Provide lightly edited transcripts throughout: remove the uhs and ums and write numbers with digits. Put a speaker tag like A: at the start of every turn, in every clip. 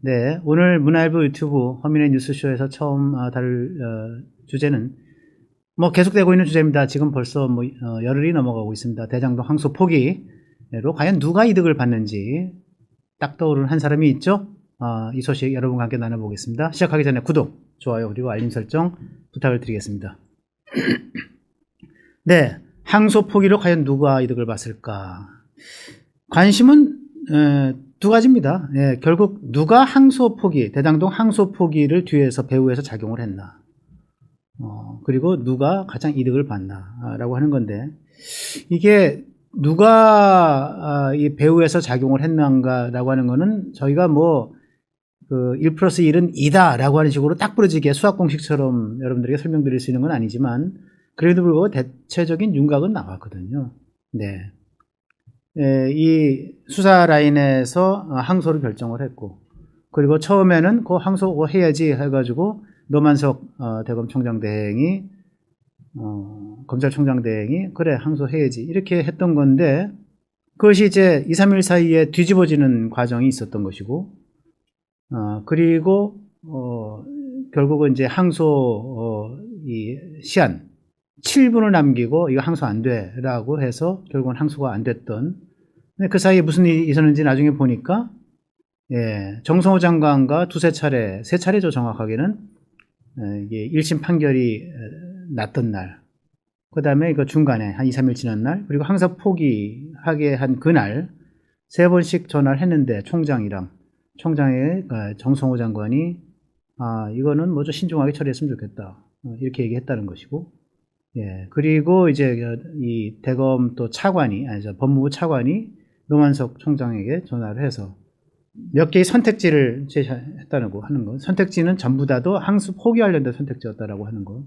A: 네, 오늘 문화일보 유튜브 허민의 뉴스쇼에서 처음 다룰 주제는 뭐 계속되고 있는 주제입니다. 지금 벌써 뭐 열흘이 넘어가고 있습니다. 대장동 항소 포기로 과연 누가 이득을 받는지 딱 떠오르는 한 사람이 있죠. 이 소식 여러분과 함께 나눠보겠습니다. 시작하기 전에 구독, 좋아요 그리고 알림 설정 부탁을 드리겠습니다. 네, 항소 포기로 과연 누가 이득을 봤을까? 관심은 두 가지입니다. 예, 결국 누가 항소 포기, 대장동 항소 포기를 뒤에서 배후에서 작용을 했나, 그리고 누가 가장 이득을 봤나라고 하는 건데, 이게 누가 이 배후에서 작용을 했는가라고 하는 거는 저희가 뭐 그 1 플러스 1은 2다 라고 하는 식으로 딱 부러지게 수학 공식처럼 여러분들에게 설명드릴 수 있는 건 아니지만, 그래도 불구하고 대체적인 윤곽은 나왔거든요. 네. 이 수사 라인에서 항소를 결정을 했고, 그리고 처음에는 그 항소 해야지 해가지고 노만석 대검총장 대행이 검찰총장 대행이 그래 항소해야지 이렇게 했던 건데, 그것이 이제 2, 3일 사이에 뒤집어지는 과정이 있었던 것이고, 그리고 결국은 이제 항소 이 시한 7분을 남기고 이거 항소 안 돼라고 해서 결국은 항소가 안 됐던. 그 사이에 무슨 일이 있었는지 나중에 보니까, 예, 정성호 장관과 두세 차례, 세 차례죠 정확하게는, 이게 1심 판결이 났던 날, 그 다음에 이거 중간에 한 2, 3일 지난 날, 그리고 항소 포기하게 한 그날 세 번씩 전화를 했는데 총장의 정성호 장관이 이거는 뭐 좀 신중하게 처리했으면 좋겠다 이렇게 얘기했다는 것이고, 예, 그리고 이제 이 대검 또 차관이, 법무부 차관이 노만석 총장에게 전화를 해서 몇 개의 선택지를 제시했다는 거 하는 거. 선택지는 전부 다도 항소 포기 관련된 선택지였다라고 하는 거.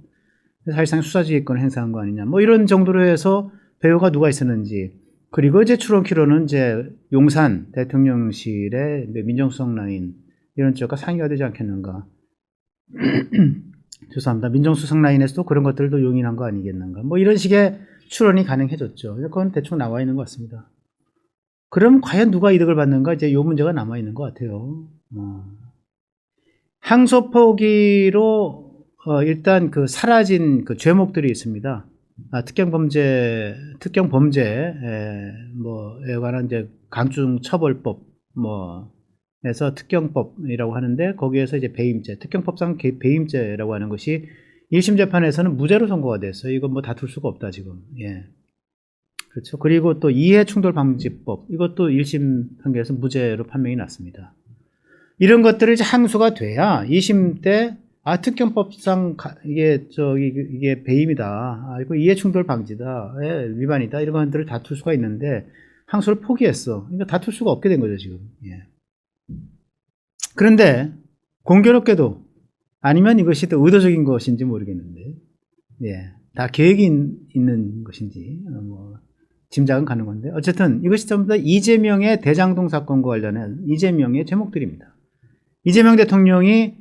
A: 사실상 수사지휘권을 행사한 거 아니냐. 뭐 이런 정도로 해서 배우가 누가 있었는지. 그리고 이제 추론키로는 이제 용산 대통령실의 민정수석 라인 이런 쪽과 상의가 되지 않겠는가. 죄송합니다. 민정수석 라인에서도 그런 것들도 용인한 거 아니겠는가. 뭐 이런 식의 추론이 가능해졌죠. 그건 대충 나와 있는 것 같습니다. 그럼 과연 누가 이득을 받는가? 이제 이 문제가 남아 있는 것 같아요. 항소 포기로 일단 그 사라진 그 죄목들이 있습니다. 특경 범죄에 관한 이제 강중처벌법 에서 특경법이라고 하는데, 거기에서 이제 배임죄, 특경법상 배임죄라고 하는 것이 1심 재판에서는 무죄로 선고가 됐어요. 이건 뭐 다툴 수가 없다 지금. 예. 그렇죠. 그리고 또 이해충돌방지법, 이것도 1심 판결에서 무죄로 판명이 났습니다. 이런 것들을 이제 항소가 돼야 2심 때 특경법상 이게 배임이다, 이거 이해충돌방지다, 위반이다, 이런 것들을 다툴 수가 있는데 항소를 포기했어. 그러니까 다툴 수가 없게 된 거죠 지금. 예. 그런데 공교롭게도, 아니면 이것이 또 의도적인 것인지 모르겠는데, 예, 다 계획이 있는 것인지 짐작은 가는 건데, 어쨌든 이것이 전부 다 이재명의 대장동 사건과 관련한 이재명의 제목들입니다. 이재명 대통령이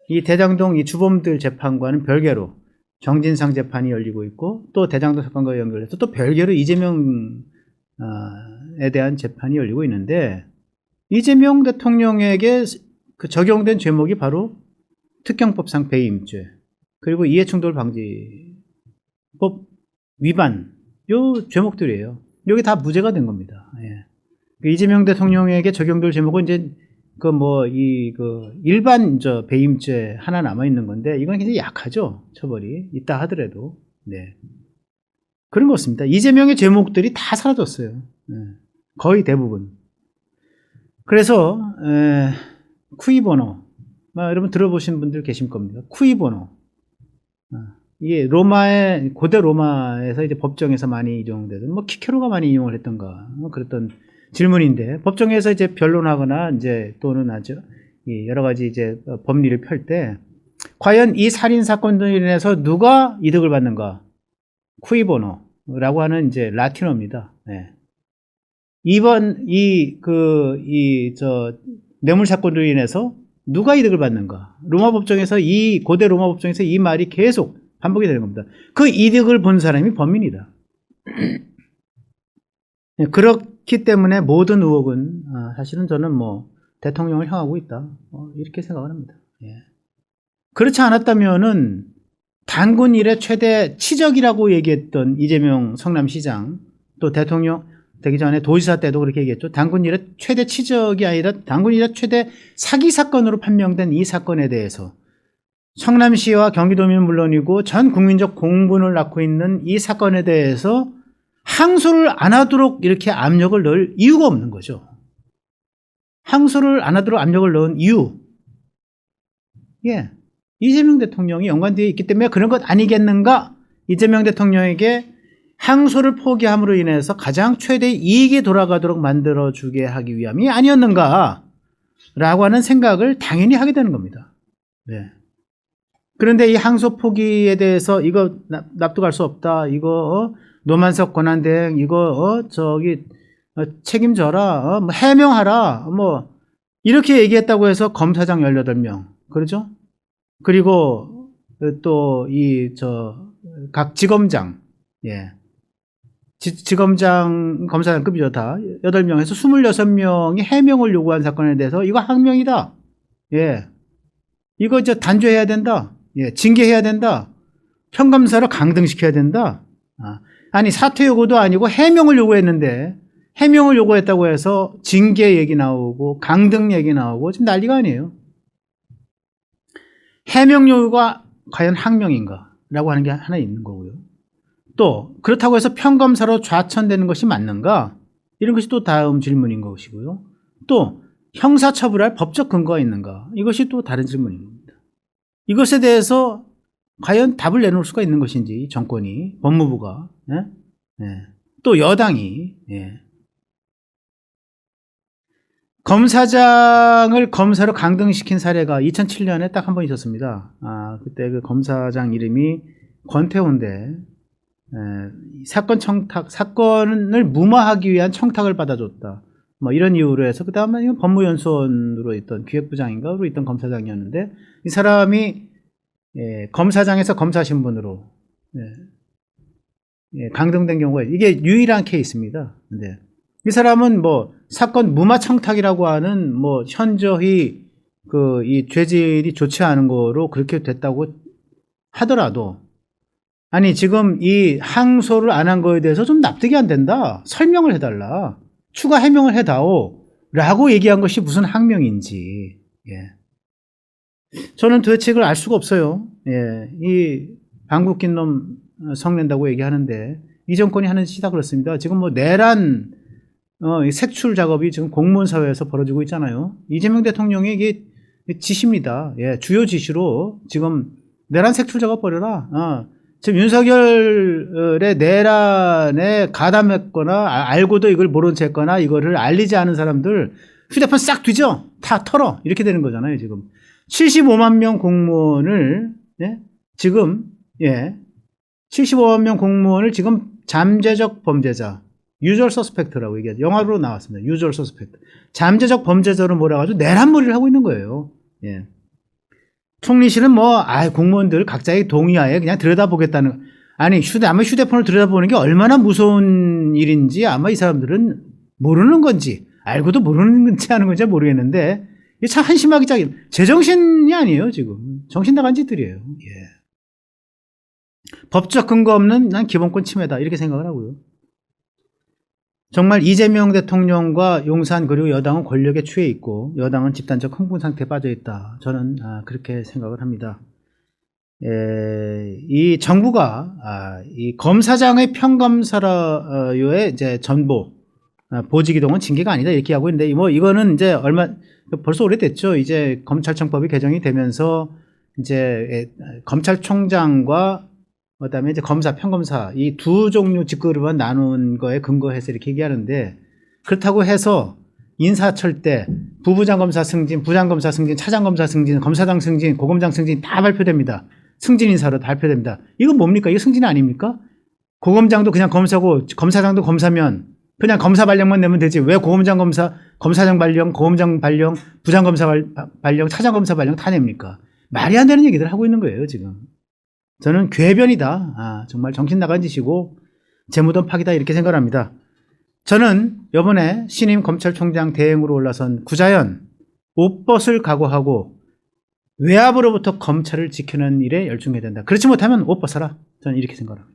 A: 이 대장동 이 주범들 재판과는 별개로 정진상 재판이 열리고 있고, 또 대장동 사건과 연결해서 또 별개로 이재명에 대한 재판이 열리고 있는데, 이재명 대통령에게 그 적용된 죄목이 바로 특경법상 배임죄, 그리고 이해충돌방지법 위반, 요 제목들이에요. 여기 다 무죄가 된 겁니다. 예. 이재명 대통령에게 적용될 제목은 이제 일반 배임죄 하나 남아 있는 건데, 이건 굉장히 약하죠. 처벌이 있다 하더라도. 네. 그런 것 같습니다. 이재명의 제목들이 다 사라졌어요. 네. 거의 대부분. 그래서 쿠이보노, 여러분 들어보신 분들 계실 겁니다. 쿠이보노, 이게 고대 로마에서 이제 법정에서 많이 이용되던, 키케로가 많이 이용을 했던가, 그랬던 질문인데, 법정에서 이제 변론하거나 이제 또는 여러 가지 이제 법리를 펼 때, 과연 이 살인 사건으로 인해서 누가 이득을 받는가? 쿠이보노라고 하는 이제 라틴어입니다. 네. 이번 뇌물 사건으로 인해서 누가 이득을 받는가? 고대 로마 법정에서 이 말이 계속 반복이 되는 겁니다. 그 이득을 본 사람이 범인이다. 그렇기 때문에 모든 의혹은 사실은 저는 대통령을 향하고 있다. 이렇게 생각을 합니다. 예. 그렇지 않았다면은 단군 이래 최대 치적이라고 얘기했던 이재명 성남시장, 또 대통령 되기 전에 도지사 때도 그렇게 얘기했죠. 단군 이래 최대 치적이 아니라 단군 이래 최대 사기 사건으로 판명된 이 사건에 대해서 성남시와 경기도민은 물론이고 전 국민적 공분을 낳고 있는 이 사건에 대해서 항소를 안 하도록 이렇게 압력을 넣을 이유가 없는 거죠. 항소를 안 하도록 압력을 넣은 이유. 예. 이재명 대통령이 연관되어 있기 때문에 그런 것 아니겠는가? 이재명 대통령에게 항소를 포기함으로 인해서 가장 최대 이익이 돌아가도록 만들어주게 하기 위함이 아니었는가? 라고 하는 생각을 당연히 하게 되는 겁니다. 네. 그런데 이 항소 포기에 대해서 이거 납득할 수 없다. 이거 노만석 권한대행 이거 책임져라. 뭐 해명하라. 뭐 이렇게 얘기했다고 해서 검사장 18명. 그렇죠? 그리고 또 각 지검장, 예. 지검장 검사장급이죠, 다. 8명에서 26명이 해명을 요구한 사건에 대해서 이거 항명이다. 예. 이거 단죄해야 된다. 예. 징계해야 된다. 평검사를 강등시켜야 된다. 아니, 사퇴 요구도 아니고 해명을 요구했는데, 해명을 요구했다고 해서 징계 얘기 나오고, 강등 얘기 나오고, 지금 난리가 아니에요. 해명 요구가 과연 항명인가? 라고 하는 게 하나 있는 거고요. 또 그렇다고 해서 평검사로 좌천되는 것이 맞는가? 이런 것이 또 다음 질문인 것이고요. 또 형사처벌할 법적 근거가 있는가? 이것이 또 다른 질문인 겁니다. 이것에 대해서 과연 답을 내놓을 수가 있는 것인지 정권이, 법무부가, 예? 예. 또 여당이, 예. 검사장을 검사로 강등시킨 사례가 2007년에 딱 한 번 있었습니다. 그때 그 검사장 이름이 권태호인데, 사건을 무마하기 위한 청탁을 받아줬다. 뭐 이런 이유로 해서, 그 다음에 법무연수원으로 있던 기획부장인가로 있던 검사장이었는데, 이 사람이, 검사장에서 검사 신분으로, 강등된 경우가, 이게 유일한 케이스입니다. 근데, 이 사람은 뭐 사건 무마 청탁이라고 하는 뭐 현저히 이 죄질이 좋지 않은 거로 그렇게 됐다고 하더라도, 아니 지금 이 항소를 안 한 거에 대해서 좀 납득이 안 된다. 설명을 해달라. 추가 해명을 해다오. 라고 얘기한 것이 무슨 항명인지. 예. 저는 도대체 그걸 알 수가 없어요. 예. 이 방귀 낀 놈 성낸다고 얘기하는데 이 정권이 하는 짓이 다 그렇습니다. 지금 뭐 내란 색출 작업이 지금 공무원 사회에서 벌어지고 있잖아요. 이재명 대통령의 이게 지시입니다. 예, 주요 지시로 지금 내란 색출 작업 벌여라. 지금 윤석열의 내란에 가담했거나 알고도 이걸 모른 채 했거나 이거를 알리지 않은 사람들 휴대폰 싹 뒤져 다 털어 이렇게 되는 거잖아요. 지금 75만 명 공무원을 지금 75만 명 공무원을 지금 잠재적 범죄자 유저 서스펙트라고 얘기하죠. 영화로 나왔습니다. 유저 서스펙트. 잠재적 범죄자로 몰아가지고 내란몰이를 하고 있는 거예요. 예. 총리실은 공무원들 각자의 동의하에 그냥 들여다보겠다는, 아마 휴대폰을 들여다보는 게 얼마나 무서운 일인지 아마 이 사람들은 모르는 건지, 알고도 모르는 건지 하는 건지 모르겠는데, 이게 참 한심하기 짝이, 제정신이 아니에요, 지금. 정신 나간 짓들이에요. 예. 법적 근거 없는 난 기본권 침해다. 이렇게 생각을 하고요. 정말 이재명 대통령과 용산 그리고 여당은 권력에 취해 있고 여당은 집단적 흥분 상태에 빠져 있다. 저는 그렇게 생각을 합니다. 이 정부가 이 검사장의 평검사료의 이제 전보 보직 이동은 징계가 아니다 이렇게 하고 있는데 이거는 이제 벌써 오래됐죠. 이제 검찰청법이 개정이 되면서 이제 검찰총장과 그다음에 이제 검사, 평검사 이 두 종류 직급으로만 나눈 거에 근거해서 이렇게 얘기하는데, 그렇다고 해서 인사철 때 부부장 검사 승진, 부장 검사 승진, 차장 검사 승진, 검사장 승진, 고검장 승진 다 발표됩니다. 승진 인사로 발표됩니다. 이건 뭡니까? 이거 승진 아닙니까? 고검장도 그냥 검사고 검사장도 검사면 그냥 검사 발령만 내면 되지. 왜 고검장 검사, 검사장 발령, 고검장 발령, 부장 검사 발령, 차장 검사 발령 다 냅니까? 말이 안 되는 얘기들 하고 있는 거예요, 지금. 저는 궤변이다. 정말 정신 나간 짓이고 재무돈 파기다 이렇게 생각합니다. 저는 이번에 신임 검찰총장 대행으로 올라선 구자연, 옷벗을 각오하고 외압으로부터 검찰을 지키는 일에 열중해야 된다. 그렇지 못하면 옷 벗어라. 저는 이렇게 생각합니다.